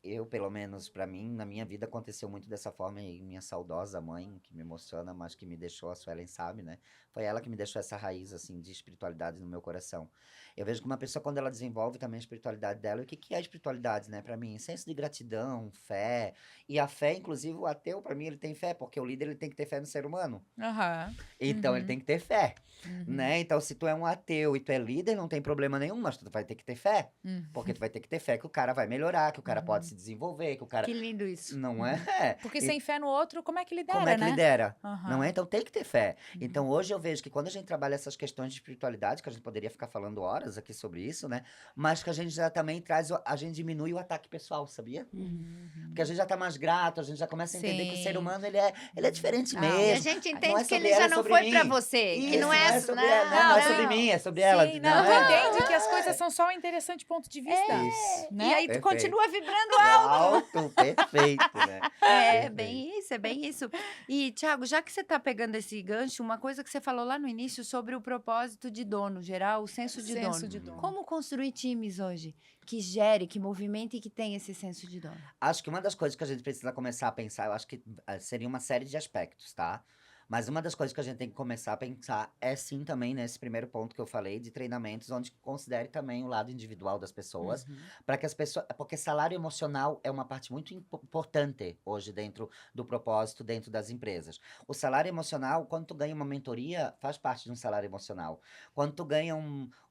eu, pelo menos, para mim, na minha vida aconteceu muito dessa forma, e minha saudosa mãe, que me emociona, mas que me deixou, a Suelen sabe, né? Foi ela que me deixou essa raiz, assim, de espiritualidade no meu coração. Eu vejo que uma pessoa, quando ela desenvolve também a espiritualidade dela, o que que é a espiritualidade, né? Para mim, senso de gratidão, fé. E a fé, inclusive, o ateu, para mim, ele tem fé, porque o líder, ele tem que ter fé no ser humano. Então, ele tem que ter fé, né? Então, se tu é um ateu e tu é líder, não tem problema nenhum, mas tu vai ter que ter fé. Porque tu vai ter que ter fé que o cara vai melhorar, que o cara pode se desenvolver, que o cara... Que lindo isso. Não é? Porque sem fé no outro, como é que lidera, Como é que né? lidera? Não é? Então tem que ter fé. Então hoje eu vejo que quando a gente trabalha essas questões de espiritualidade, que a gente poderia ficar falando horas aqui sobre isso, né? Mas que a gente já também traz, a gente diminui o ataque pessoal, sabia? Porque a gente já tá mais grato, a gente já começa a entender que o ser humano, ele é diferente E a mesmo. gente Não entende é que sobre ele ela, já é não sobre foi mim. pra você. Que Isso, não é sobre ela, não é sobre mim, é sobre ela. Sim, não tu é? entende que as coisas são só um interessante ponto de vista. Isso. Né? E aí tu Perfeito. continua vibrando alto. Alto, perfeito, né? É Perfeito. bem isso, é bem isso. E, Thiago, já que você está pegando esse gancho, uma coisa que você falou lá no início sobre o propósito de dono, gerar o senso de Senso dono. de dono. Como construir times hoje que gere, que movimente e que tenha esse senso de dono? Acho que uma das coisas que a gente precisa começar a pensar, eu acho que seria uma série de aspectos, tá? Mas uma das coisas que a gente tem que começar a pensar é sim também nesse primeiro ponto que eu falei, de treinamentos, onde considere também o lado individual das pessoas, para que as pessoas. Porque salário emocional é uma parte muito importante hoje dentro do propósito, dentro das empresas. O salário emocional, quando tu ganha uma mentoria, faz parte de um salário emocional. Quando tu ganha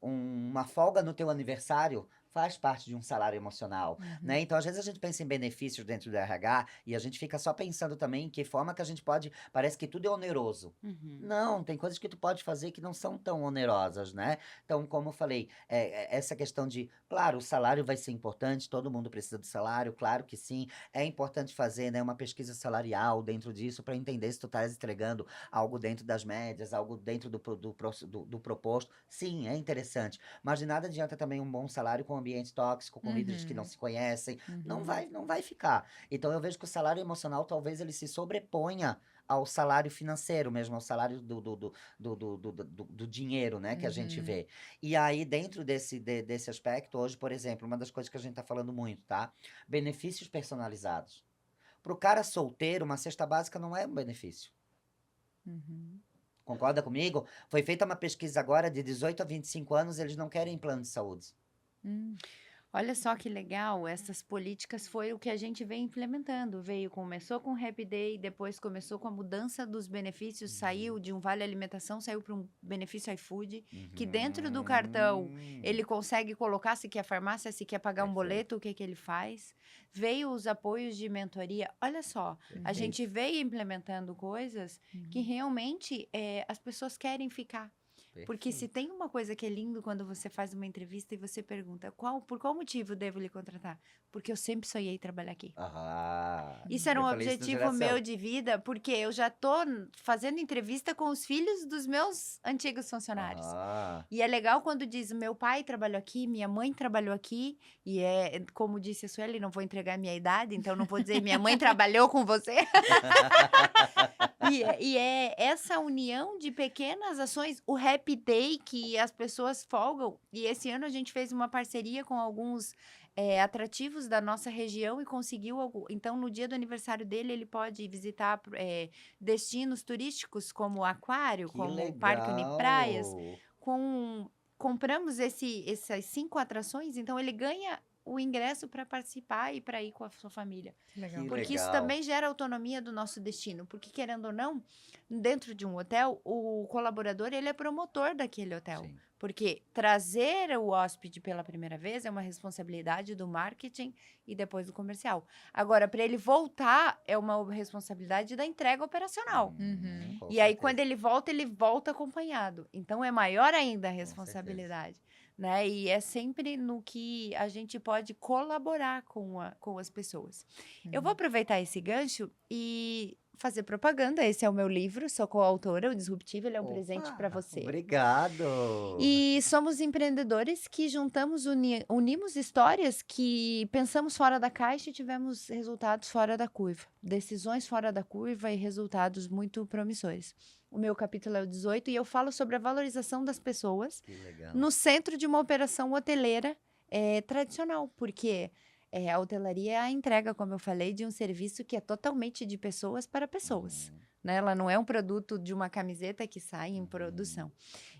uma folga no teu aniversário, faz parte de um salário emocional, né? Então, às vezes a gente pensa em benefícios dentro do RH e a gente fica só pensando também em que forma que a gente pode... Parece que tudo é oneroso. Não, tem coisas que tu pode fazer que não são tão onerosas, né? Então, como eu falei, essa questão de... Claro, o salário vai ser importante, todo mundo precisa do salário, claro que sim. É importante fazer, né, uma pesquisa salarial dentro disso para entender se tu estás entregando algo dentro das médias, algo dentro do proposto. Sim, é interessante. Mas de nada adianta também um bom salário com ambiente tóxico, com líderes que não se conhecem. Não vai ficar. Então eu vejo que o salário emocional talvez ele se sobreponha ao salário financeiro mesmo, ao salário do dinheiro, né, que a gente vê. E aí, dentro desse aspecto, hoje, por exemplo, uma das coisas que a gente tá falando muito, tá? Benefícios personalizados. Pro cara solteiro, uma cesta básica não é um benefício. Concorda comigo? Foi feita uma pesquisa agora de 18 a 25 anos, eles não querem plano de saúde. Olha só que legal, essas políticas foi o que a gente vem implementando. Começou com o Happy Day, depois começou com a mudança dos benefícios, saiu de um vale alimentação, saiu para um benefício iFood, que dentro do cartão ele consegue colocar se quer farmácia, se quer pagar um boleto, o que ele faz. Veio os apoios de mentoria. Olha só, a gente veio implementando coisas que realmente as pessoas querem ficar. Porque se tem uma coisa que é lindo quando você faz uma entrevista e você pergunta por qual motivo devo lhe contratar? Porque eu sempre sonhei trabalhar aqui. Isso era Eu um falei isso no objetivo meu Geração. de vida, porque eu já tô fazendo entrevista com os filhos dos meus antigos funcionários. E é legal quando diz, meu pai trabalhou aqui, minha mãe trabalhou aqui, e como disse a Sueli, não vou entregar a minha idade, então não vou dizer, minha mãe trabalhou com você. E é essa união de pequenas ações, o Happy Day, que as pessoas folgam. E esse ano a gente fez uma parceria com alguns atrativos da nossa região e conseguiu. Então, no dia do aniversário dele, ele pode visitar destinos turísticos como o Aquário, Que como o Parque Unipraias. legal! Compramos essas 5 atrações, então ele ganha o ingresso para participar e para ir com a sua família. Que legal. Que Porque isso legal. também gera autonomia do nosso destino. Porque, querendo ou não, dentro de um hotel, o colaborador, ele é promotor daquele hotel. Sim. Porque trazer o hóspede pela primeira vez é uma responsabilidade do marketing e depois do comercial. Agora, para ele voltar, é uma responsabilidade da entrega operacional. Uhum. E aí, quando ele volta acompanhado. Então, é maior ainda a responsabilidade. Né? E é sempre no que a gente pode colaborar com as pessoas. Eu vou aproveitar esse gancho e fazer propaganda. Esse é o meu livro, sou coautora, o Disruptivo, ele é um presente para você. Obrigado! E somos empreendedores que unimos histórias que pensamos fora da caixa e tivemos resultados fora da curva. Decisões fora da curva e resultados muito promissores. O meu capítulo é o 18 e eu falo sobre a valorização das pessoas no centro de uma operação hoteleira tradicional, porque a hotelaria é a entrega, como eu falei, de um serviço que é totalmente de pessoas para pessoas. Né? Ela não é um produto de uma camiseta que sai em produção.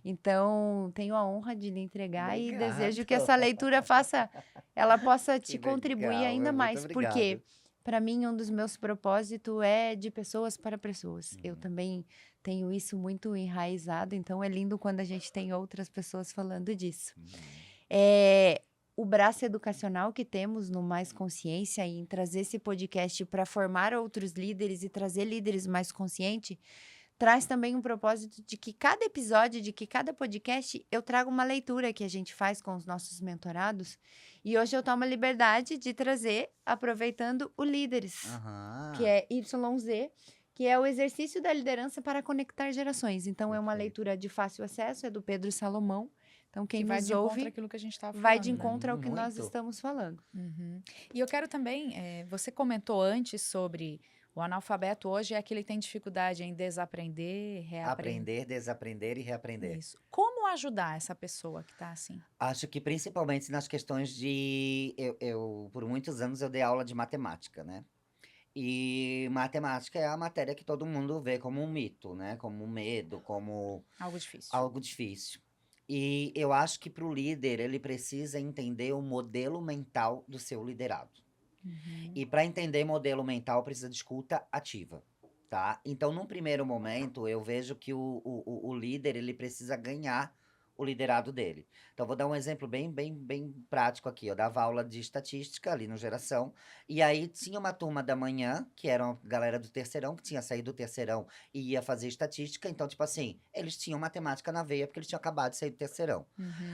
Então, tenho a honra de lhe entregar e desejo que essa leitura ela possa te contribuir ainda mais, porque para mim um dos meus propósitos é de pessoas para pessoas. Eu também tenho isso muito enraizado, então é lindo quando a gente tem outras pessoas falando disso. O braço educacional que temos no Mais Consciência e em trazer esse podcast para formar outros líderes e trazer líderes mais conscientes, traz também um propósito de que cada episódio, de que cada podcast, eu trago uma leitura que a gente faz com os nossos mentorados. E hoje eu tomo a liberdade de trazer, aproveitando o Líderes, que é YZ, que é o exercício da liderança para conectar gerações. Então, é uma leitura de fácil acesso, é do Pedro Salomão. Então, quem nos ouve aquilo que a gente estava falando, vai de encontro ao que nós estamos falando. E eu quero também, você comentou antes sobre o analfabeto hoje é que ele tem dificuldade em desaprender, reaprender. Aprender, desaprender e reaprender. Isso. Como ajudar essa pessoa que está assim? Acho que principalmente nas questões de... por muitos anos, eu dei aula de matemática, né? E matemática é a matéria que todo mundo vê como um mito, né? Como um medo, como Algo difícil. algo difícil. E eu acho que para o líder, ele precisa entender o modelo mental do seu liderado. E para entender modelo mental, precisa de escuta ativa, tá? Então, num primeiro momento, eu vejo que o líder, ele precisa ganhar o liderado dele. Então, vou dar um exemplo bem prático aqui. Eu dava aula de estatística ali no Geração, e aí tinha uma turma da manhã, que era a galera do terceirão, que tinha saído do terceirão e ia fazer estatística. Então, tipo assim, eles tinham matemática na veia, porque eles tinham acabado de sair do terceirão.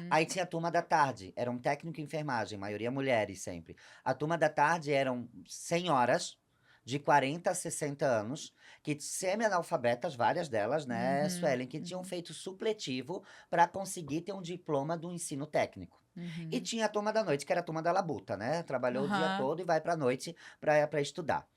Aí tinha a turma da tarde, era um técnico em enfermagem, maioria mulheres sempre. A turma da tarde eram senhoras de 40 a 60 anos, que semi-analfabetas, várias delas, né, Suelen, que tinham feito supletivo para conseguir ter um diploma do ensino técnico. E tinha a turma da noite, que era a turma da labuta, né? Trabalhou o dia todo e vai para a noite para estudar.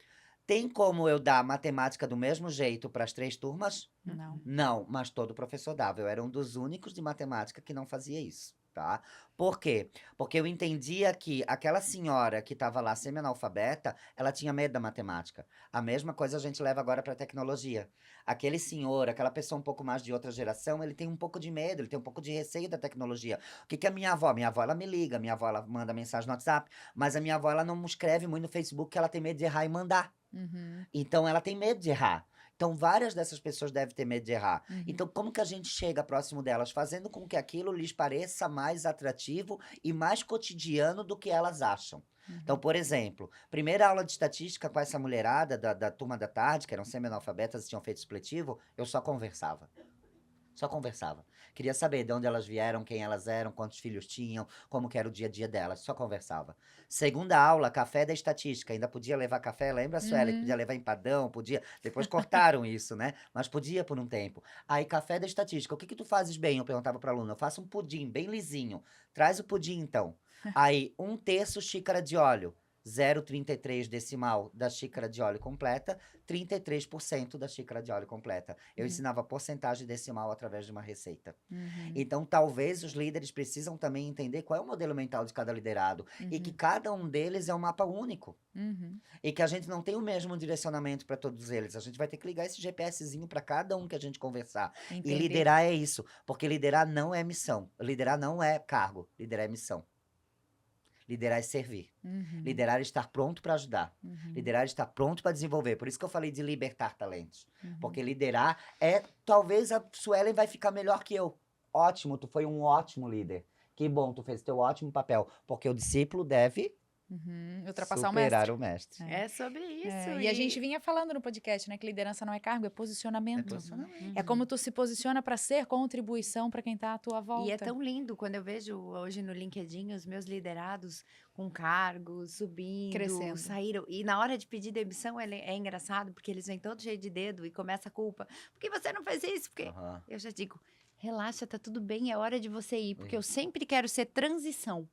Tem como eu dar matemática do mesmo jeito para as 3 turmas? Não. Não, mas todo professor dava. Eu era um dos únicos de matemática que não fazia isso, tá? Por quê? Porque eu entendia que aquela senhora que estava lá semi-analfabeta, ela tinha medo da matemática. A mesma coisa a gente leva agora para a tecnologia. Aquele senhor, aquela pessoa um pouco mais de outra geração, ele tem um pouco de medo, ele tem um pouco de receio da tecnologia. O que que a minha avó? Minha avó, ela me liga, minha avó, ela manda mensagem no WhatsApp, mas a minha avó, ela não escreve muito no Facebook, que ela tem medo de errar e mandar. Então, ela tem medo de errar. Então, várias dessas pessoas devem ter medo de errar. Então, como que a gente chega próximo delas? Fazendo com que aquilo lhes pareça mais atrativo e mais cotidiano do que elas acham. Então, por exemplo, primeira aula de estatística com essa mulherada da turma da tarde, que eram semi-analfabetas e tinham feito supletivo, eu só conversava. Só conversava. Queria saber de onde elas vieram, quem elas eram, quantos filhos tinham, como que era o dia a dia delas. Só conversava. Segunda aula, café da estatística. Ainda podia levar café, lembra, Sueli? Podia Uhum. levar empadão, podia. Depois cortaram isso, né? Mas podia por um tempo. Aí, café da estatística. O que que tu fazes bem? Eu perguntava pra aluna. Eu faço um pudim bem lisinho. Traz o pudim, então. Aí, 1/3 xícara de óleo. 0,33 decimal da xícara de óleo completa, 33% da xícara de óleo completa. Eu ensinava porcentagem decimal através de uma receita. Uhum. Então, talvez os líderes precisam também entender qual é o modelo mental de cada liderado e que cada um deles é um mapa único. Uhum. E que a gente não tem o mesmo direcionamento para todos eles. A gente vai ter que ligar esse GPSzinho para cada um que a gente conversar. E Entender. liderar é isso, porque liderar não é missão. Liderar não é cargo, liderar é missão. Liderar é servir. Uhum. Liderar é estar pronto para ajudar. Uhum. Liderar é estar pronto para desenvolver. Por isso que eu falei de libertar talentos. Uhum. Porque liderar é, talvez a Suelen vai ficar melhor que eu. Ótimo, tu foi um ótimo líder. Que bom, tu fez teu ótimo papel. Porque o discípulo deve Ultrapassar superar o o mestre. É sobre isso. mestre. E a gente vinha falando no podcast, né? Que liderança não é cargo, é É posicionamento. posicionamento. É como tu se posiciona para ser contribuição para quem tá à tua volta. E é tão lindo quando eu vejo hoje no LinkedIn os meus liderados com cargos, subindo, Crescendo. saíram. E na hora de pedir demissão é engraçado, porque eles vêm todos cheios de dedo e começa a culpa. Por que você não fez isso? Porque Aham. eu já digo, relaxa, tá tudo bem, é hora de você ir. Porque eu sempre quero ser transição.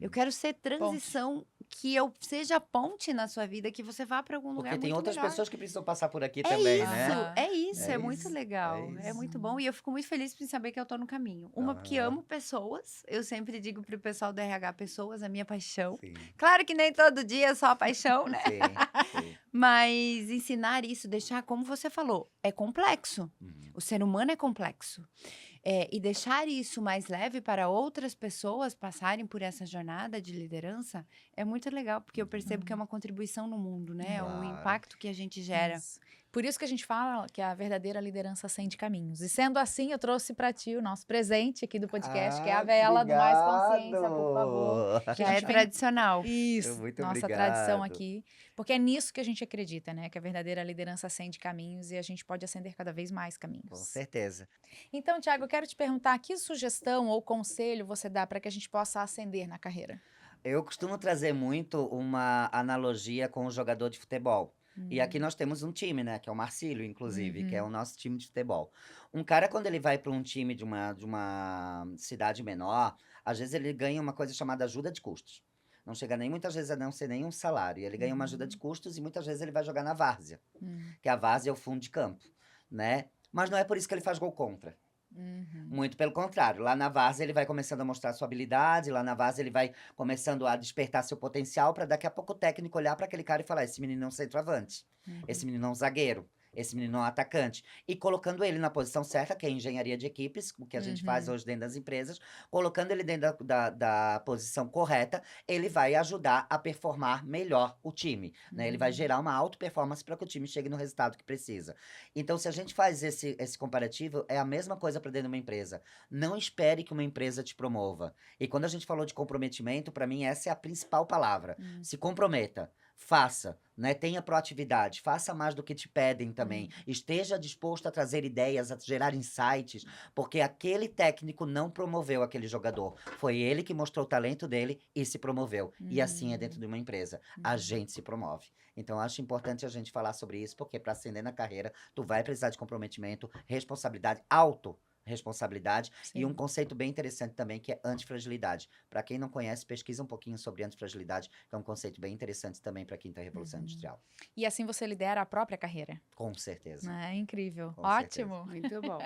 Eu quero ser transição, que eu seja ponte na sua vida, que você vá para algum lugar Porque tem muito outras melhor. pessoas que precisam passar por aqui É também, isso, né? é isso, É é muito isso, legal, é é isso. muito bom. E eu fico muito feliz por saber que eu tô no caminho. Uma, porque Aham. amo pessoas, eu sempre digo pro pessoal do RH, pessoas, a minha paixão. Sim, Claro que nem todo dia é só a paixão, né? sim. Mas ensinar isso, deixar, como você falou, é complexo. Uhum. O ser humano é complexo. E deixar isso mais leve para outras pessoas passarem por essa jornada de liderança é muito legal, porque eu percebo que é uma contribuição no mundo, né? O Claro. impacto que a gente gera. Isso. Por isso que a gente fala que a verdadeira liderança acende caminhos. E sendo assim, eu trouxe para ti o nosso presente aqui do podcast, que é a vela do Mais Consciência, por favor. Obrigado! Que a Já é gente vem- tradicional. Isso, Muito nossa tradição obrigado. aqui. Porque é nisso que a gente acredita, né? Que a verdadeira liderança acende caminhos e a gente pode acender cada vez mais Com caminhos. certeza. Então, Thiago, eu quero te perguntar, que sugestão ou conselho você dá para que a gente possa ascender na carreira? Eu costumo trazer muito uma analogia com o jogador de futebol. E aqui nós temos um time, né? Que é o Marcílio, inclusive, que é o nosso time de futebol. Um cara, quando ele vai para um time de uma cidade menor, às vezes ele ganha uma coisa chamada ajuda de custos. Não chega nem muitas vezes a não ser nenhum salário. Ele ganha uma ajuda de custos e muitas vezes ele vai jogar na várzea, que a várzea é o fundo de campo, né? Mas não é por isso que ele faz gol contra. Muito pelo contrário, lá na várzea ele vai começando a mostrar sua habilidade, lá na várzea ele vai começando a despertar seu potencial para daqui a pouco o técnico olhar para aquele cara e falar: esse menino é um centroavante, esse menino é um zagueiro, esse menino é um atacante. E colocando ele na posição certa, que é a engenharia de equipes, o que a gente faz hoje dentro das empresas, colocando ele dentro da posição correta, ele vai ajudar a performar melhor o time, né? Ele vai gerar uma alta performance para que o time chegue no resultado que precisa. Então, se a gente faz esse comparativo, é a mesma coisa para dentro de uma empresa. Não espere que uma empresa te promova. E quando a gente falou de comprometimento, para mim essa é a principal palavra. Se comprometa. Faça, né? Tenha proatividade, faça mais do que te pedem também. Esteja disposto a trazer ideias, a gerar insights, porque aquele técnico não promoveu aquele jogador. Foi ele que mostrou o talento dele e se promoveu. E assim é dentro de uma empresa. A gente se promove. Então, eu acho importante a gente falar sobre isso, porque para ascender na carreira, tu vai precisar de comprometimento, responsabilidade, autorresponsabilidade e um conceito bem interessante também, que é antifragilidade. Para quem não conhece, pesquisa um pouquinho sobre antifragilidade, que é um conceito bem interessante também para quem está em Revolução Industrial. E assim você lidera a própria carreira. Com certeza. É incrível. Com Ótimo. Muito bom.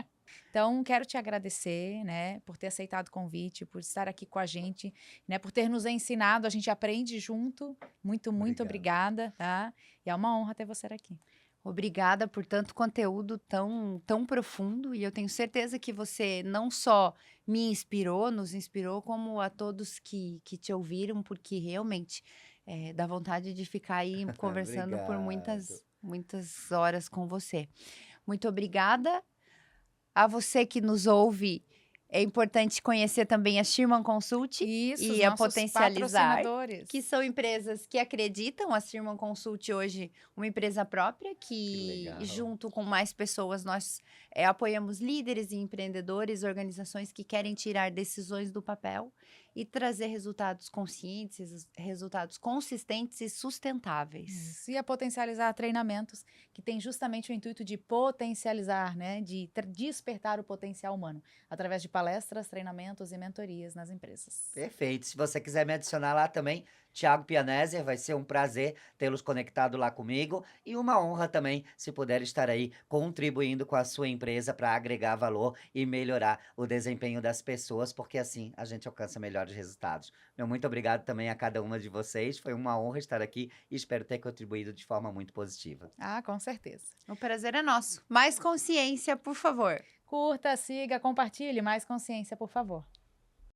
Então, quero te agradecer, né, por ter aceitado o convite, por estar aqui com a gente, né, por ter nos ensinado. A gente aprende junto. Muito Obrigado. obrigada, tá? E é uma honra ter você aqui. Obrigada por tanto conteúdo tão profundo, e eu tenho certeza que você não só me inspirou, nos inspirou, como a todos que te ouviram, porque realmente dá vontade de ficar aí conversando por muitas horas com você. Muito obrigada a você que nos ouve. É importante conhecer também a Schirman Consult Isso, os e a nossos Potencializar, patrocinadores. que são empresas que acreditam. A Schirman Consult hoje, uma empresa própria, que legal. junto com mais pessoas nós apoiamos líderes e empreendedores, organizações que querem tirar decisões do papel e trazer resultados conscientes, resultados consistentes e sustentáveis. Isso. E a Potencializar Treinamentos, que tem justamente o intuito de potencializar, né, de despertar o potencial humano, através de palestras, treinamentos e mentorias nas empresas. Perfeito. Se você quiser me adicionar lá também, Thiago Pianésia, vai ser um prazer tê-los conectado lá comigo e uma honra também se puder estar aí contribuindo com a sua empresa para agregar valor e melhorar o desempenho das pessoas, porque assim a gente alcança melhores resultados. Meu muito obrigado também a cada uma de vocês. Foi uma honra estar aqui e espero ter contribuído de forma muito positiva. Ah, com certeza. O prazer é nosso. Mais consciência, por favor. Curta, siga, compartilhe. Mais consciência, por favor.